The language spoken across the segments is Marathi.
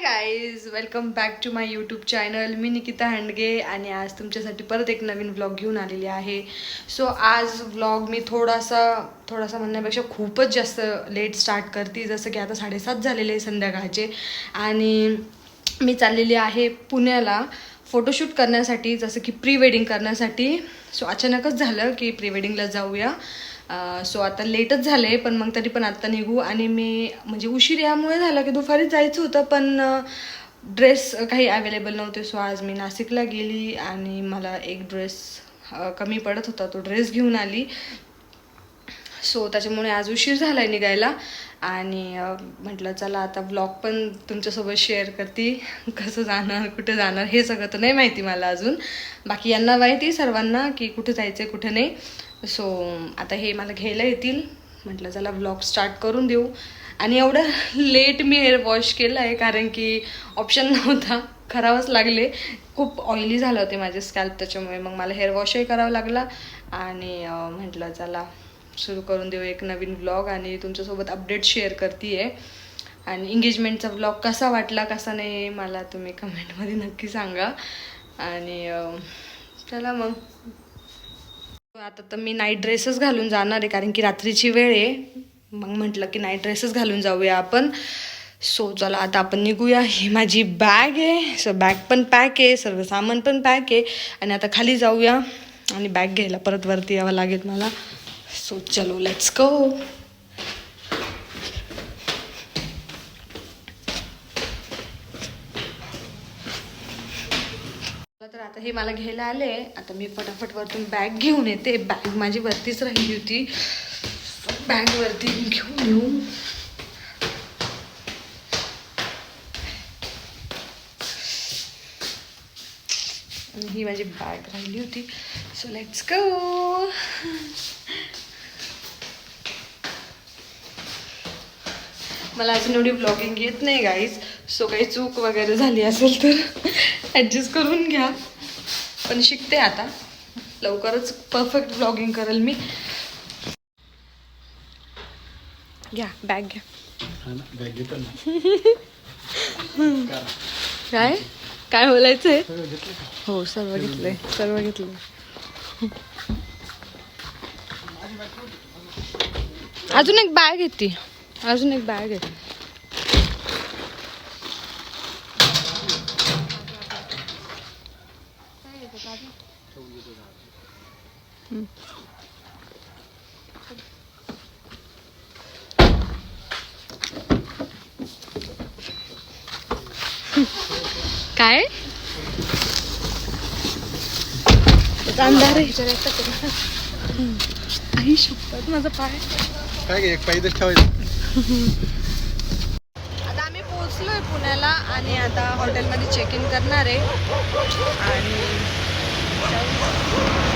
Guys, welcome back to my YouTube channel. मी निकिता हंडगे आणि आज तुमच्यासाठी परत एक नवीन व्लॉग घेऊन आलेली आहे. सो आज व्लॉग मी थोडासा म्हणण्यापेक्षा खूपच जास्त लेट स्टार्ट करते. जसं की आता 7:30 झालेले संध्याकाळचे आणि मी चाललेली आहे पुण्याला फोटोशूट करण्यासाठी, जसं की प्री वेडिंग करण्यासाठी. सो अचानकच झालं की प्री वेडिंगला जाऊया. सो आता लेटच झाले, पण मग तरी पण आत्ता निघू. आणि मी म्हणजे उशीर यामुळे झाला की दुपारीच जायचं होतं, पण ड्रेस काही अवेलेबल नव्हते. सो आज मी नाशिकला गेली आणि मला एक ड्रेस कमी पडत होता, तो ड्रेस घेऊन आली. सो त्याच्यामुळे आज उशीर झाला आहे निघायला. आणि म्हटलं चला आता व्लॉग पण तुमच्यासोबत शेअर करते. कसं जाणार, कुठे जाणार हे सगळं तर नाही माहिती मला अजून. बाकी यांना माहिती सर्वांना की कुठे जायचं कुठे नाही. सो आता हे मला घ्यायला येतील. म्हटलं चला व्लॉग स्टार्ट करून देऊ. आणि एवढं लेट मी हेअर वॉश केलं आहे कारण की ऑप्शन नव्हता, करावंच लागले. खूप ऑइली झालं होते माझे स्कॅल्प, त्याच्यामुळे मग मला हेअर वॉशही करावा लागला. आणि म्हटलं चला सुरू करून देऊ एक नवीन व्लॉग आणि तुमच्यासोबत अपडेट शेअर करते आहे. आणि एंगेजमेंटचा व्लॉग कसा वाटला कसा नाही मला तुम्ही कमेंटमध्ये नक्की सांगा. आणि चला मग आता तर मी नाईट ड्रेसच घालून जाणार आहे कारण की रात्रीची वेळ आहे. मग म्हटलं की नाईट ड्रेसच घालून जाऊया आपण. सो चला आता आपण निघूया. ही माझी बॅग आहे. सो बॅग पण पॅक आहे, सर्व सामान पण पॅक आहे. आणि आता खाली जाऊया आणि बॅग घ्यायला परत वरती यावं लागेल मला. सो चलो लेट्स गो. तर आता हे मला घ्यायला आले. आता मी फटाफट वरतून बॅग घेऊन येते. बॅग माझी वरतीच राहिली होती, बॅग वरती घेऊन येऊ. आणि ही माझी बॅग राहिली होती. So let's go. मला अजून एवढी ब्लॉगिंग येत नाही गाईज. सो काही चूक वगैरे झाली असेल तर ॲडजस्ट करून घ्या. पण शिकते आता, लवकरच परफेक्ट ब्लॉगिंग करेल मी. घ्या बॅग घ्या. काय काय बोलायचंय? हो सर्व घेतलंय, सर्व घेतलंय. अजून एक बॅग येते, अजून एक बॅग आहे. काय अंधार आहे. आई शपथ माझा पाय काय एक पाय इथेच ठेवायचं. आता आम्ही पोहोचलोय पुण्याला आणि आता हॉटेलमध्ये चेक इन करणार आहे. आणि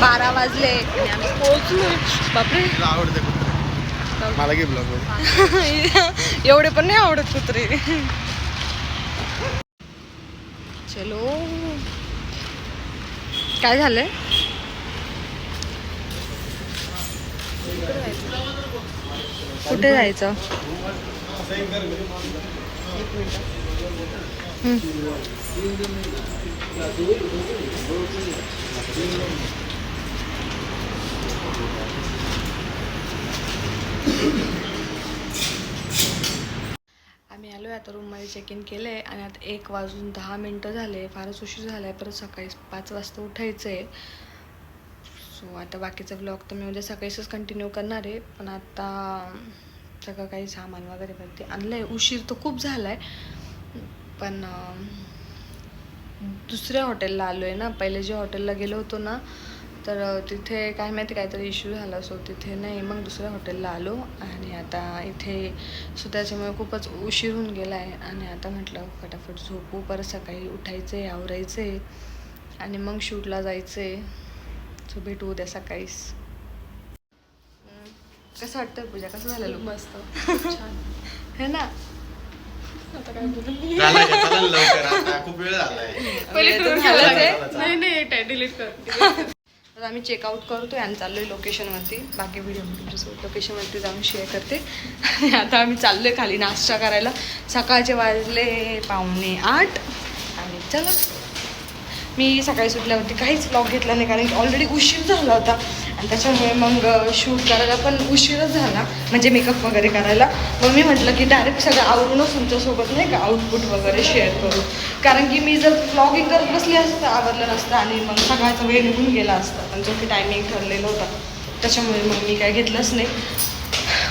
12 वाजले आणि आम्ही पोहोचलोय. बापरे आवडते कुत्रे, मला घे ब्लॉग मध्ये. एवढे पण नाही आवडत कुत्रे. चलो काय झालंय? कुठे जायचं? आम्ही आलो आहे आता रूममध्ये, चेक इन केलं आहे. आणि आता 1:10 झाले. फारच उशीर झाला आहे. परत सकाळी 5 वाजता उठायचं आहे. सो आता बाकीचा व्लॉग तर मी उद्या सकाळीच कंटिन्यू करणार आहे. पण आता सगळं काही सामान वगैरे वरती आणलं आहे. उशीर तर खूप झाला आहे, पण दुसऱ्या हॉटेलला आलो आहे ना. पहिले जे हॉटेलला गेलो होतो ना, तर तिथे काय माहिती काहीतरी इश्यू झाला. सो तिथे नाही, मग दुसऱ्या हॉटेलला आलो. आणि आता इथे सो त्याच्यामुळे खूपच उशीर होऊन गेला आहे. आणि आता म्हटलं फटाफट झोपू, परत सकाळी उठायचं आहे, आवरायचं आहे आणि मग शूटला जायचं आहे. सो भेटू उद्या सकाळीच. कसं वाटतं पूजा? कसं झालं लुक? मस्त छान है ना. आता काय बोलू मी? लवकर, आता खूप वेळ झालाय. पहिले करून घालायचं आहे. नाही नाही डिलीट कर. तर आम्ही चेकआउट करतोय आणि चाललोय लोकेशनवरती. बाकी व्हिडिओ मी तुमच्यासोबत लोकेशनवरती जाऊन शेअर करते. आणि आता आम्ही चाललोय खाली नाश्ता करायला. सकाळचे वाजले 7:45 आणि चला. मी सकाळी सुटल्यावरती काहीच व्लॉग घेतला नाही कारण की ऑलरेडी उशीर झाला होता आणि त्याच्यामुळे मग शूट करायला पण उशीरच झाला, म्हणजे मेकअप वगैरे करायला. मग मी म्हटलं की डायरेक्ट सगळं आवरूनच तुमच्यासोबत नाही का आउटपुट वगैरे शेअर करू. कारण की मी जर व्लॉगिंग करत बसली असतं आवरलं नसतं आणि मग सकाळचा वेळ निघून गेला असता, पण जो की टायमिंग ठरलेला होता. त्याच्यामुळे मग मी काय घेतलंच नाही.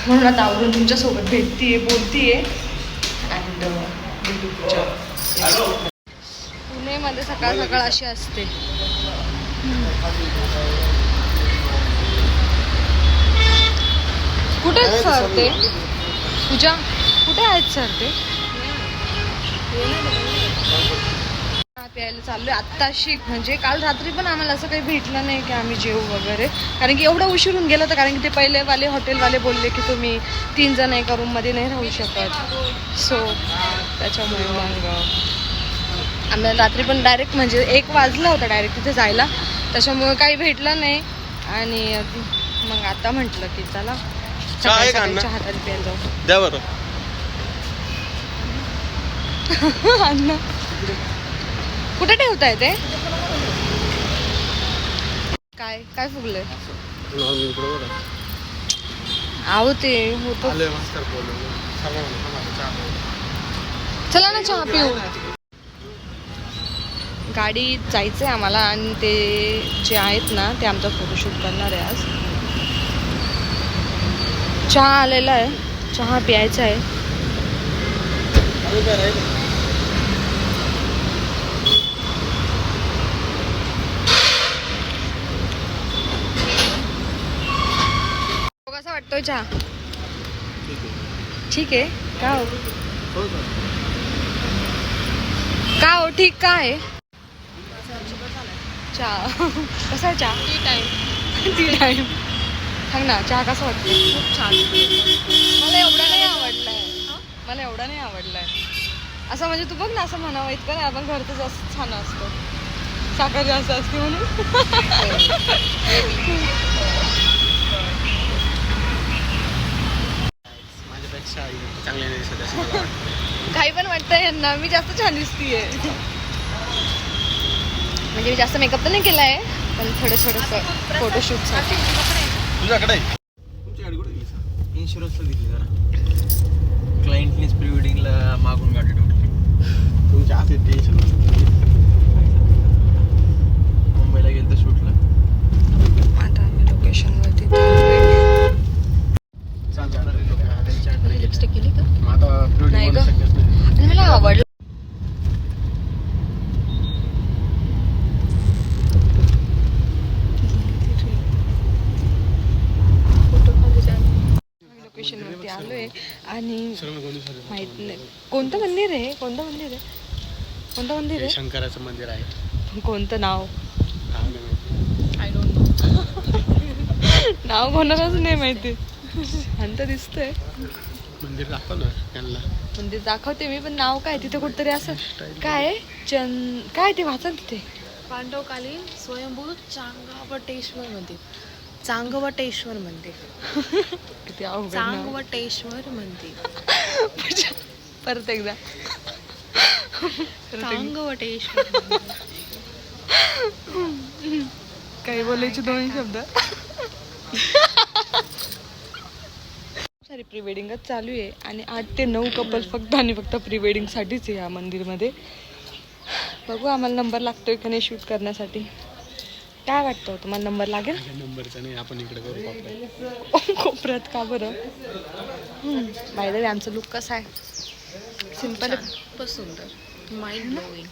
म्हणून आता आवरून तुमच्यासोबत भेटतीये, बोलतीये अँड पुणेमध्ये सकाळ सकाळ अशी असते. कुठे आहेत सर ते? पूजा कुठे आहेत सर ते? प्यायला चाललोय आत्ताशी. म्हणजे काल रात्री पण आम्हाला असं काही भेटलं नाही की आम्ही जेवू वगैरे, कारण की एवढं उशीरून गेलं. तर कारण की ते पहिलेवाले हॉटेलवाले बोलले की तुम्ही 3 जण एका रूममध्ये नाही राहू शकत. सो त्याच्यामुळे मग आम्हाला रात्री पण डायरेक्ट म्हणजे 1 वाजला होता डायरेक्ट तिथे जायला. त्याच्यामुळे काही भेटलं नाही आणि मग आता म्हटलं की चला चहा तरी प्यायला जाऊ. द्या बरं. अन्न कुठे ठेवताय ते? काय काय फुगलंय? आहो ते होतं. चला ना चहा पिऊ. गाडीत जायचंय आम्हाला आणि ते जे आहेत ना ते आमचा फोटोशूट करणार आहे आज. चहा आलेला आहे, चहा प्यायचा आहे. कसा वाटतोय चहा? ठीक आहे का हो? का हो ठीक का आहे चहा? कसा आहे चहा? T time. सांग ना चहा कसा वाटतो? खूप छान. मला एवढा नाही आवडलाय. असं म्हणजे तू बघ ना, असं म्हणावं इतकं नाही, आपण घरचं जास्त छान असतं, साखर जास्त असते म्हणून. काही पण वाटतंय यांना, मी जास्त छान दिसतीये. म्हणजे मी जास्त मेकअप तर नाही केलाय, पण थोडंसं फोटोशूट साठी. तुझ्याकडे इन्शुरन्सला दिली जरा क्लायंटनीच प्री वेडिंगला मागून गाडी ठेवली. तुमच्या हाती टेन्शन मुंबईला गेलं तर शूटला. आता आम्ही लोकेशनवरती लिपस्टिक केली का? नाही ग, आणि मला आवडलं. लोकेशनवरती आलोय आणि माहित नाही कोणतं मंदिर आहे. शंकराचं मंदिर आहे. कोणतं नाव? I don't know. नाव कोणालाच नाही माहिती. शांत दिसतंय. मंदिर दाखव ना त्यांना. मंदिर दाखवते मी, पण नाव काय तिथे कुठतरी असं काय काय ते वाचा तिथे. पांडवकालीन स्वयंभू चांगवटेश्वर मंदिर. किती अवघड नाव. चांगवटेश्वर मंदिर. परत एकदा. चांगवटेश्वर. काही बोलायचे 2 शब्द. सारी प्री वेडिंगच चालू आहे आणि 8 ते 9 कपल फक्त प्री वेडिंग साठीच आहे या मंदिरमध्ये. बघू आम्हाला नंबर लागतोय का नाही शूट करण्यासाठी. काय वाटतं तुम्हाला नंबर लागेल? नंबरचा नाही, आपण इकडे करू कोपऱ्यात. का बरं? बाय द वे आमचा लुक कसा आहे? सिम्पल खूपच सुंदर, माइंड ब्लोईंग.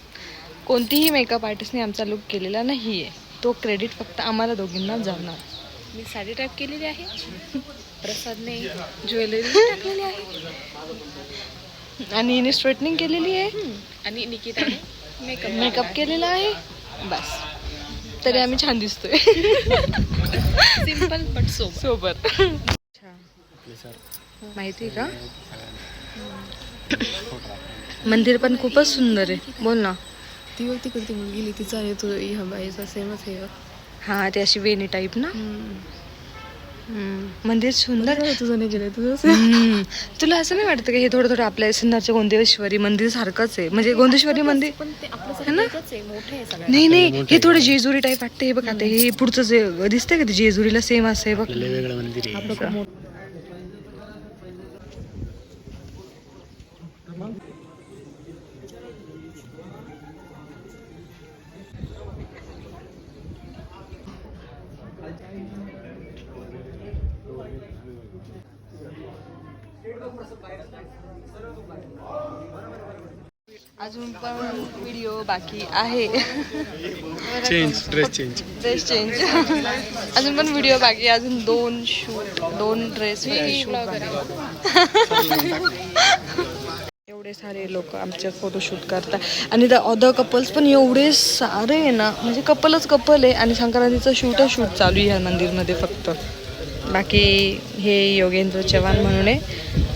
कोणतीही मेकअप आर्टिस्टने आमचा लुक केलेला नाही आहे. तो क्रेडिट फक्त आम्हाला दोघींनाच जाणार. मी साडी टाईप केलेली आहे, प्रसादने ज्वेलरी टाकलेली आहे आणि हिने स्ट्रेटनिंग केलेली आहे आणि निकिताने मेकअप केलेला आहे. बस तरी आम्ही छान दिसतोय. सिंपल बट सोबत. माहिती का? मंदिर पण खूपच सुंदर आहे. बोल ना. ती बघ तिकडे ती मुलगी तिचा आहे, तो ह्या बाईचा सेमच आहे. हा ते अशी वेणी टाईप ना. मंदिर सुंदर. तुझं नाही गेलं तुझं. तुला असं नाही वाटतं की हे थोडं थोडं आपल्या सिन्नरच्या गोंदेश्वरी मंदिर सारखंच आहे, म्हणजे गोंदेश्वरी मंदिर पण ते आपलं ना? मोठे आहे सगळं. नाही नाही, हे थोडं जेजुरी टाईप वाटतं. हे बघ आता हे पुढचं जे दिसतंय का ते जेजुरीला सेम असं आहे बघ. वेगळं मंदिर आहे. आपलं खूप मोठं. अजून पण व्हिडिओ बाकी आहे. Dress change. Dress change. अजून पण व्हिडिओ बाकी आहे. अजून 2 ड्रेस एवढे सारे लोक आमचे फोटोशूट करतात. आणि अदर कपल्स पण एवढे सारे आहे ना, म्हणजे कपलच कपल आहे. आणि संक्रांतीचं शूट चालू आहे ह्या मंदिरमध्ये फक्त. बाकी हे योगेंद्र चव्हाण म्हणून आहे,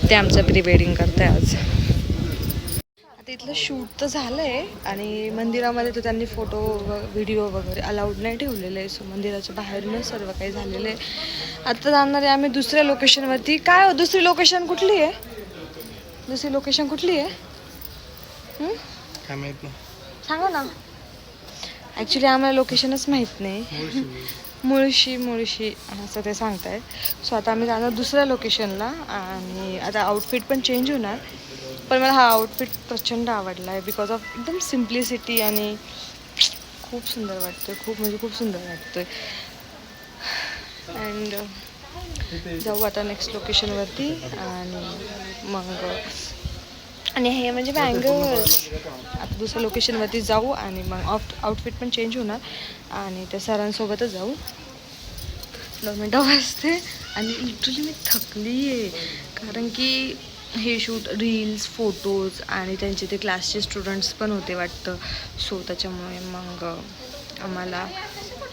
ते आमचं प्री वेडिंग करताय आज. आता इथलं शूट तर झालं आहे आणि मंदिरामध्ये तर त्यांनी फोटो व्हिडिओ वगैरे अलाउड नाही ठेवलेलं आहे. सो मंदिराच्या बाहेरूनच सर्व काही झालेलं आहे. आता जाणार आहे आम्ही दुसऱ्या लोकेशनवरती. काय हो, दुसरी लोकेशन कुठली आहे? दुसरी लोकेशन कुठली आहे? काय माहित नाही. सांगा ना. ॲक्च्युली आम्हाला लोकेशनच माहीत नाही. मुळशी असं ते सांगताय. सो आता आम्ही जाणार दुसऱ्या लोकेशनला. आणि आता आउटफिट पण चेंज होणार. पण मला हा आउटफिट प्रचंड आवडला आहे बिकॉज ऑफ एकदम सिम्प्लिसिटी आणि खूप सुंदर वाटतोय. खूप सुंदर वाटतोय. अँड जाऊ आता नेक्स्ट लोकेशनवरती. आणि हे म्हणजे बँगल्स. आता दुसऱ्या लोकेशनवरती जाऊ आणि मग आउटफिट पण चेंज होणार आणि त्या सरांसोबतच जाऊ. 2 मिनटं वाजते आणि लिटरली मी थकली आहे. कारण की हे शूट रील्स फोटोज आणि त्यांचे ते क्लासचे स्टुडंट्स पण होते वाटतं. सो त्याच्यामुळे मग आम्हाला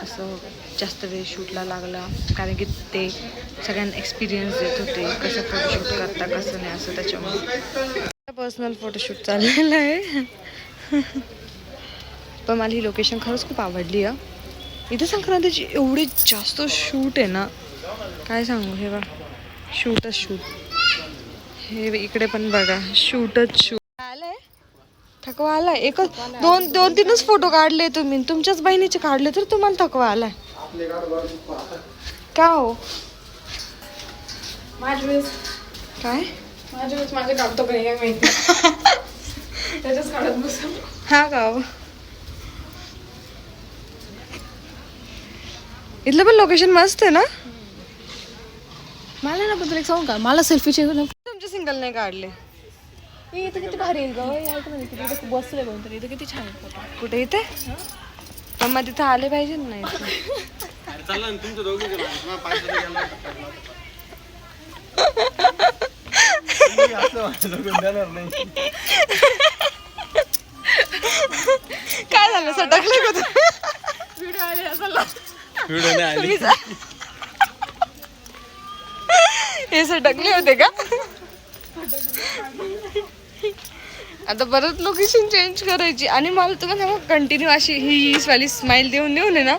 असं जास्त वेळ शूटला लागला. कारण की ते सगळ्यांना एक्सपिरियन्स देत होते कसं फोटोशूट करता कसं नाही असं. त्याच्यामुळे पर्सनल फोटोशूट चाललेलं आहे. पण मला ही लोकेशन खरंच खूप आवडली आहे. इथे संक्रांतीची एवढी जास्त शूट आहे ना, काय सांगू. हे बघा शूटच शूट. हे इकडे पण बघा शूटच शूट. आलंय थकवा आलाय. एकच 2-3च फोटो काढले तुम्ही. तुमच्याच बहिणीचे काढले तर तुम्हाला थकवा आलाय का हो? काय माझे काढतो पण काय माहिती. त्याच्याच काढत बसतो. हा का हो? इथलं पण लोकेशन मस्त आहे ना. मला ना पण तुला एक सांगू का, मला सेल्फीचे तुमचे सिंगल नाही काढले. इथं किती भारी आहे गं. इथं बसले म्हणून इथं किती छान आहे. कुठे इथे? पण मग तिथं आले पाहिजे ना इथे. काय झालं सटकले का तू? व्हिडिओ नाही आली. हे सटकले होते का? आता परत लोकेशन चेंज करायची. आणि मला तुम्हाला कंटिन्यू अशी ही वाली स्माइल देऊन आहे ना.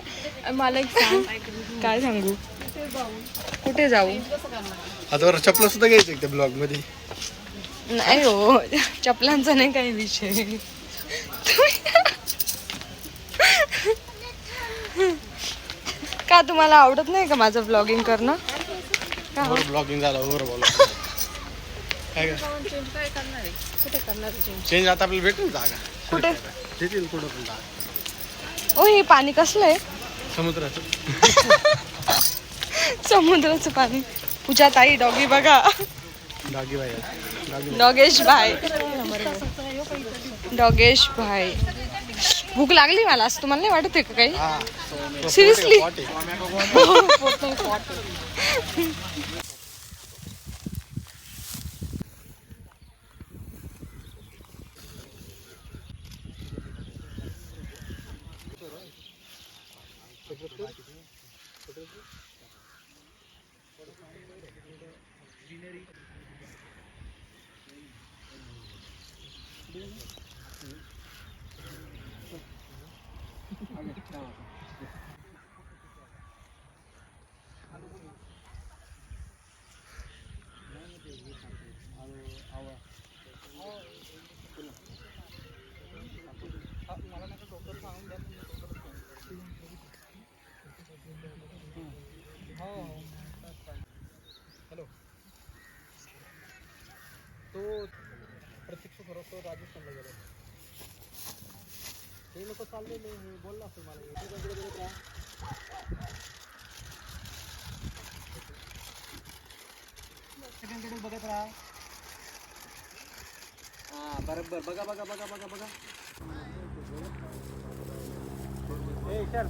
मला एक सांग. काय सांगू? कुठे जाऊ? आता चपला सुद्धा घ्यायचं त्या ब्लॉग मध्ये. नाही हो, चपलांचा नाही काही विषय. का तुम्हाला आवडत नाही का माझं व्लॉगिंग करणं? का हो? ब्लॉगिंग झालं ओव्हर बॉल. काय कुठे करणार चेंज आता आपल्याला भेटेल जागा. कुठे? देतील कुठं पण जागा. ओ हे पाणी कसलं आहे? समुद्राचं. समुद्राचं पाणी. पूजा ताई डॉगी बघा. डागी बाई डॉगेश भाई. भूक लागली मला. असं तुम्हाला नाही वाटत आहे का काही? सिरियसली. हॅलो तो प्रत्यक्ष खरं तो राजस्थानला गेला ते लोक चाललेले बोलला असतो मला सेकंडकडे बघत राहा हां बरोबर बघा बघा बघा बघा बघा ए चल